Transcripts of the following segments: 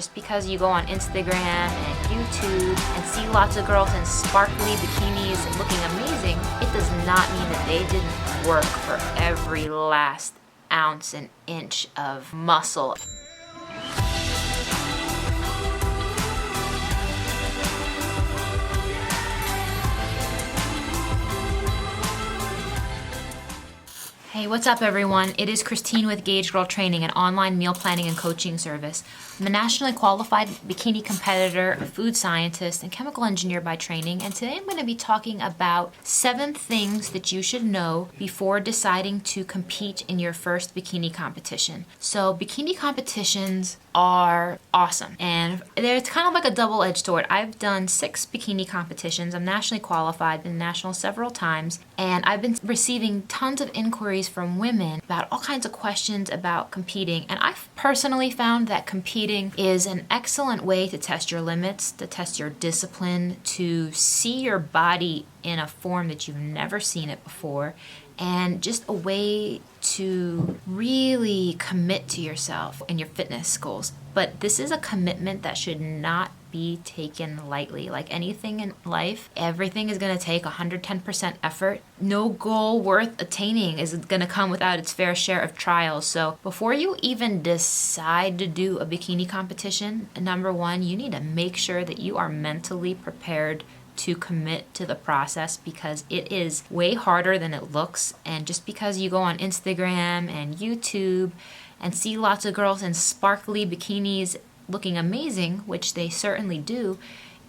Just because you go on Instagram and YouTube and see lots of girls in sparkly bikinis looking amazing, it does not mean that they didn't work for every last ounce and inch of muscle. Hey, what's up everyone? It is Christine with Gauge Girl Training, an online meal planning and coaching service. I'm a nationally qualified bikini competitor, a food scientist, and chemical engineer by training, and today I'm going to be talking about 7 things that you should know before deciding to compete in your first bikini competition. So bikini competitions are awesome, and it's kind of like a double-edged sword. I've done 6 bikini competitions. I'm nationally qualified, been national several times, and I've been receiving tons of inquiries from women about all kinds of questions about competing, and I've personally found that competing is an excellent way to test your limits, to test your discipline, to see your body in a form that you've never seen it before, and just a way to really commit to yourself and your fitness goals. But this is a commitment that should not be taken lightly. Like anything in life, everything is going to take 110% effort. No goal worth attaining is going to come without its fair share of trials. So before you even decide to do a bikini competition, number one, you need to make sure that you are mentally prepared to commit to the process, because it is way harder than it looks. And just because you go on Instagram and YouTube and see lots of girls in sparkly bikinis looking amazing, which they certainly do,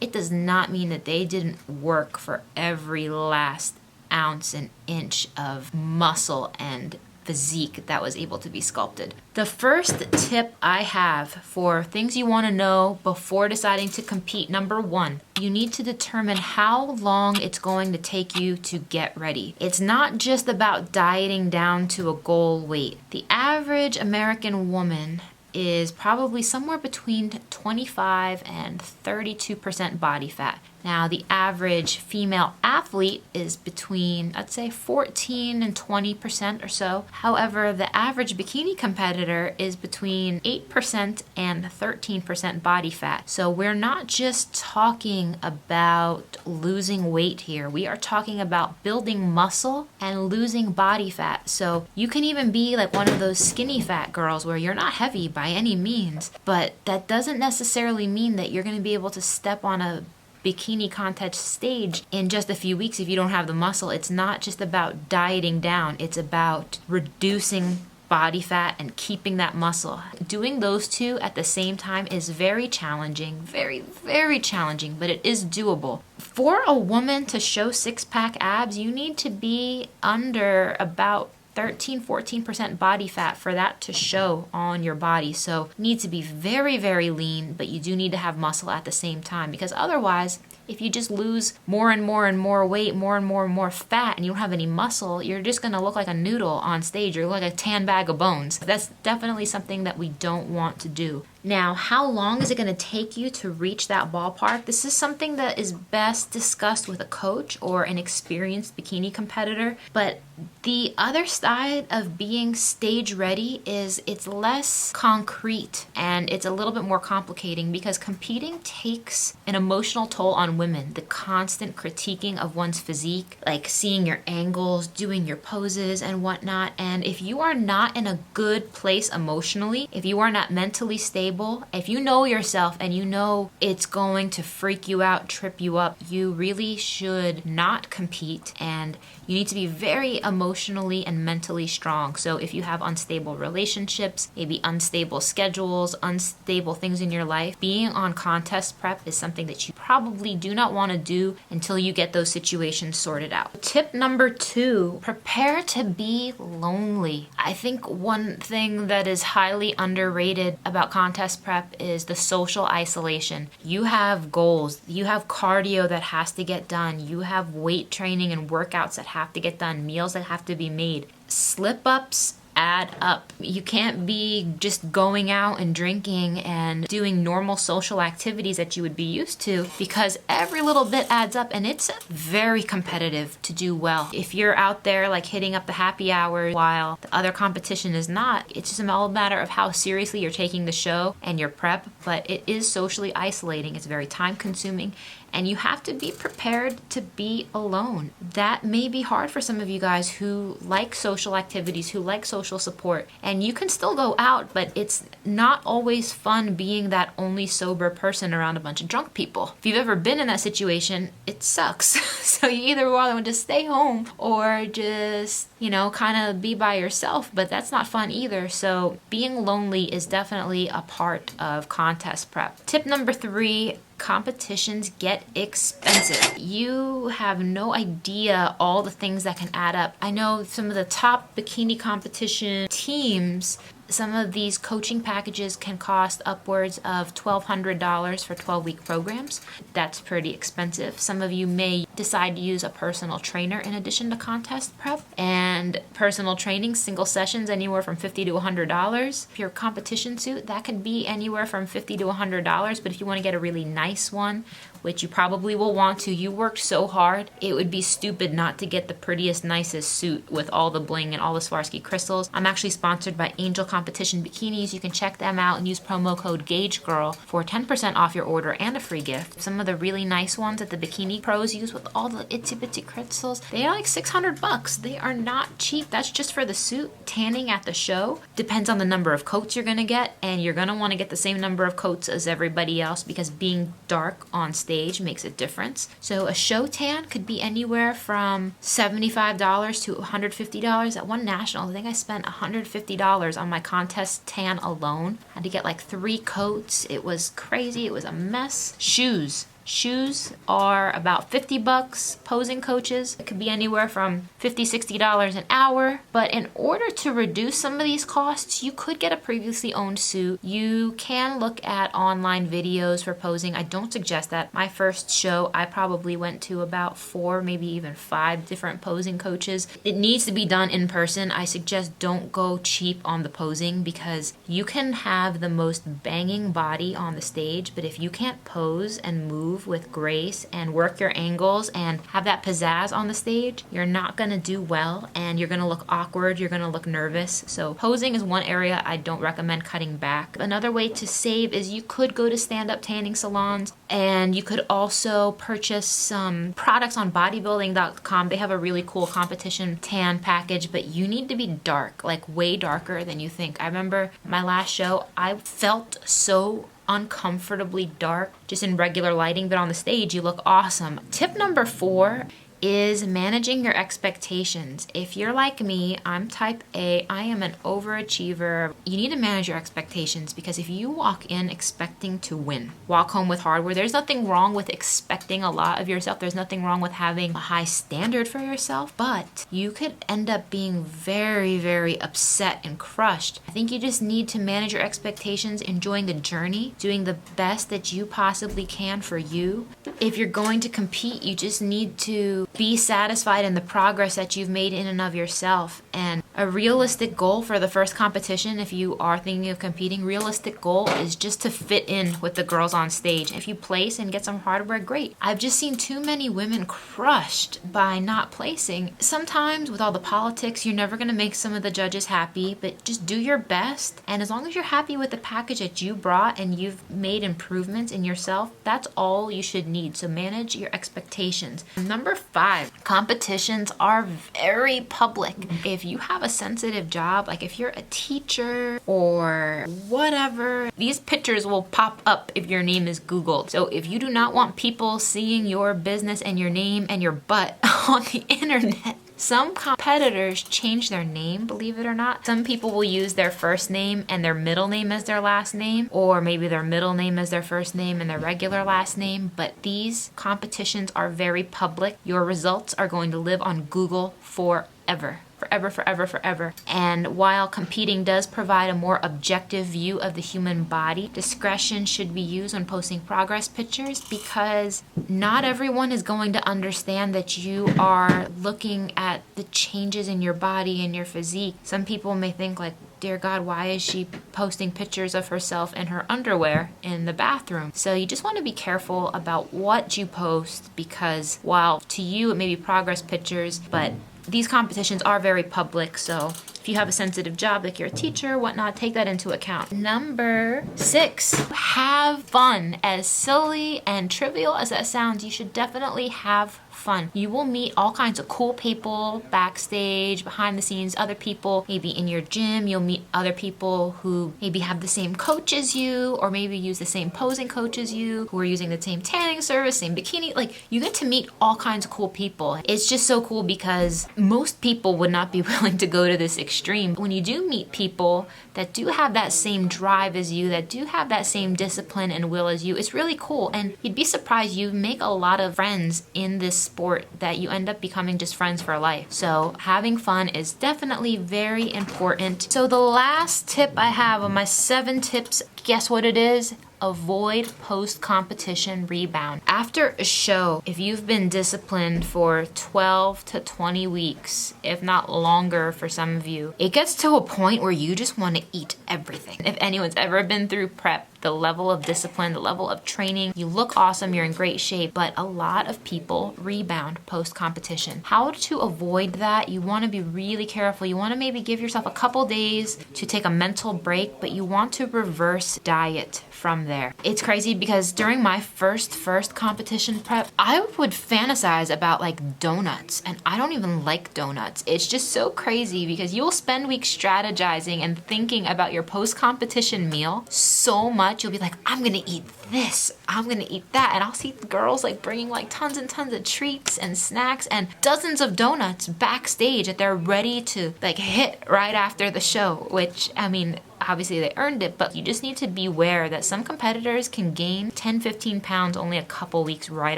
it does not mean that they didn't work for every last ounce and inch of muscle and physique that was able to be sculpted. The first tip I have for things you want to know before deciding to compete, number 1, you need to determine how long it's going to take you to get ready. It's not just about dieting down to a goal weight. The average American woman is probably somewhere between 25 and 32% body fat. Now, the average female athlete is between, I'd say, 14 and 20% or so. However, the average bikini competitor is between 8% and 13% body fat. So we're not just talking about losing weight here. We are talking about building muscle and losing body fat. So you can even be like one of those skinny fat girls where you're not heavy by any means, but that doesn't necessarily mean that you're going to be able to step on a bikini contest stage in just a few weeks if you don't have the muscle. It's not just about dieting down, it's about reducing body fat and keeping that muscle. Doing those two at the same time is very challenging, very challenging, but it is doable. For a woman to show 6-pack abs, you need to be under about 13-14% body fat for that to show on your body. So you need to be very lean, but you do need to have muscle at the same time, because otherwise, if you just lose more and more weight, more and more fat, and you don't have any muscle, you're just going to look like a noodle on stage. You're like a tan bag of bones. That's definitely something that we don't want to do. Now, how long is it going to take you to reach that ballpark? This is something that is best discussed with a coach or an experienced bikini competitor. But the other side of being stage ready is it's less concrete and it's a little bit more complicating, because competing takes an emotional toll on women. The constant critiquing of one's physique, like seeing your angles, doing your poses and whatnot. And if you are not in a good place emotionally, if you are not mentally stable, if you know yourself and you know it's going to freak you out, trip you up, you really should not compete, and you need to be very emotionally and mentally strong. So if you have unstable relationships, maybe unstable schedules, unstable things in your life, being on contest prep is something that you probably do not want to do until you get those situations sorted out. Tip number 2, prepare to be lonely. I think one thing that is highly underrated about contest prep is the social isolation. You have goals, you have cardio that has to get done, you have weight training and workouts that have to get done, meals that have to be made. Slip-ups add up. You can't be just going out and drinking and doing normal social activities that you would be used to, because every little bit adds up, and it's very competitive to do well. If you're out there like hitting up the happy hours while the other competition is not, it's just all a matter of how seriously you're taking the show and your prep, but it is socially isolating. It's very time consuming, and you have to be prepared to be alone. That may be hard for some of you guys who like social activities, who like social support, and you can still go out, but it's not always fun being that only sober person around a bunch of drunk people. If you've ever been in that situation, it sucks. So you either want to stay home or just, kind of be by yourself, but that's not fun either. So being lonely is definitely a part of contest prep. Tip number 3, competitions get expensive. You have no idea all the things that can add up. I know some of the top bikini competition teams, some of these coaching packages can cost upwards of $1,200 for 12-week programs. That's pretty expensive. Some of you may decide to use a personal trainer in addition to contest prep. And personal training, single sessions, anywhere from $50 to $100. If you're a competition suit, that could be anywhere from $50 to $100. But if you want to get a really nice one, which you probably will want to, you worked so hard, it would be stupid not to get the prettiest, nicest suit with all the bling and all the Swarovski crystals. I'm actually sponsored by Angel Competition Bikinis. You can check them out and use promo code GAGEGIRL for 10% off your order and a free gift. Some of the really nice ones that the bikini pros use with all the itsy bitsy crystals, they are like $600. They are not cheap. That's just for the suit. Tanning at the show depends on the number of coats you're gonna get, and you're gonna want to get the same number of coats as everybody else, because being dark on stage makes a difference. So a show tan could be anywhere from $75 to $150. At one national, I think I spent $150 on my contest tan alone. I had to get like 3 coats. It was crazy. It was a mess. Shoes are about $50. Posing coaches, it could be anywhere from $50, $60 an hour. But in order to reduce some of these costs, you could get a previously owned suit. You can look at online videos for posing. I don't suggest that. My first show, I probably went to about 4, maybe even 5 different posing coaches. It needs to be done in person. I suggest don't go cheap on the posing, because you can have the most banging body on the stage, but if you can't pose and move with grace and work your angles and have that pizzazz on the stage, you're not gonna do well, and you're gonna look awkward, you're gonna look nervous. So posing is one area I don't recommend cutting back. Another way to save is you could go to stand-up tanning salons, and you could also purchase some products on bodybuilding.com. They have a really cool competition tan package, but you need to be dark, like way darker than you think. I remember my last show, I felt so uncomfortably dark just in regular lighting, but on the stage you look awesome. Tip number 4 is managing your expectations. If you're like me, I'm type A, I am an overachiever. You need to manage your expectations, because if you walk in expecting to win, walk home with hardware. There's nothing wrong with expecting a lot of yourself. There's nothing wrong with having a high standard for yourself, but you could end up being very, very upset and crushed. I think you just need to manage your expectations, enjoying the journey, doing the best that you possibly can for you. If you're going to compete, you just need to be satisfied in the progress that you've made in and of yourself. And a realistic goal for the first competition, if you are thinking of competing, realistic goal is just to fit in with the girls on stage. If you place and get some hardware, great. I've just seen too many women crushed by not placing. Sometimes with all the politics, you're never going to make some of the judges happy, but just do your best. And as long as you're happy with the package that you brought and you've made improvements in yourself, that's all you should need. So manage your expectations. Number 5, competitions are very public. If you have a sensitive job, like if you're a teacher or whatever, these pictures will pop up if your name is Googled. So if you do not want people seeing your business and your name and your butt on the internet, some competitors change their name, believe it or not. Some people will use their first name and their middle name as their last name, or maybe their middle name as their first name and their regular last name. But these competitions are very public. Your results are going to live on Google forever. forever, forever, forever. And while competing does provide a more objective view of the human body, discretion should be used when posting progress pictures, because not everyone is going to understand that you are looking at the changes in your body and your physique. Some people may think like, dear God, why is she posting pictures of herself in her underwear in the bathroom? So you just want to be careful about what you post, because while to you it may be progress pictures, but these competitions are very public. So if you have a sensitive job, like you're a teacher, whatnot, take that into account. Number 6, have fun. As silly and trivial as that sounds, you should definitely have fun. You will meet all kinds of cool people backstage, behind the scenes, other people, maybe in your gym. You'll meet other people who maybe have the same coach as you, or maybe use the same posing coach as you, who are using the same tanning service, same bikini. Like, you get to meet all kinds of cool people. It's just so cool because most people would not be willing to go to this extreme. When you do meet people that do have that same drive as you, that do have that same discipline and will as you, it's really cool. And you'd be surprised, you make a lot of friends in this sport that you end up becoming just friends for life. So having fun is definitely very important. So the last tip I have on my 7 tips, guess what it is? Avoid post-competition rebound. After a show, if you've been disciplined for 12 to 20 weeks, if not longer for some of you, it gets to a point where you just want to eat everything. If anyone's ever been through prep, the level of discipline, the level of training, you look awesome, you're in great shape, but a lot of people rebound post-competition. How to avoid that? You want to be really careful. You want to maybe give yourself a couple days to take a mental break, but you want to reverse diet from there. It's crazy because during my first competition prep, I would fantasize about like donuts, and I don't even like donuts. It's just so crazy because you'll spend weeks strategizing and thinking about your post-competition meal so much. You'll be like, I'm gonna eat this, I'm gonna eat that, and I'll see girls like bringing like tons and tons of treats and snacks and dozens of donuts backstage that they're ready to like hit right after the show, which, I mean, obviously they earned it, but you just need to be aware that some competitors can gain 10-15 pounds only a couple weeks right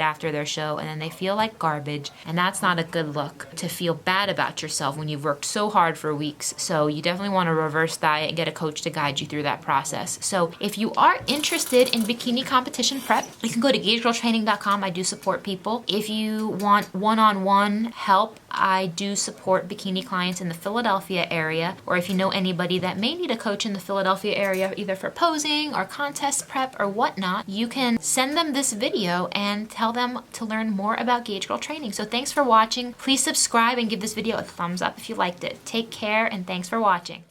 after their show, and then they feel like garbage, and that's not a good look to feel bad about yourself when you've worked so hard for weeks. So you definitely want to reverse diet and get a coach to guide you through that process. So if you are interested in bikini competition prep, you can go to gagegirltraining.com. I do support people. If you want one-on-one help, I do support bikini clients in the Philadelphia area, or if you know anybody that may need a coach in the Philadelphia area, either for posing or contest prep or whatnot, you can send them this video and tell them to learn more about Gage Girl Training. So thanks for watching. Please subscribe and give this video a thumbs up if you liked it. Take care, and thanks for watching.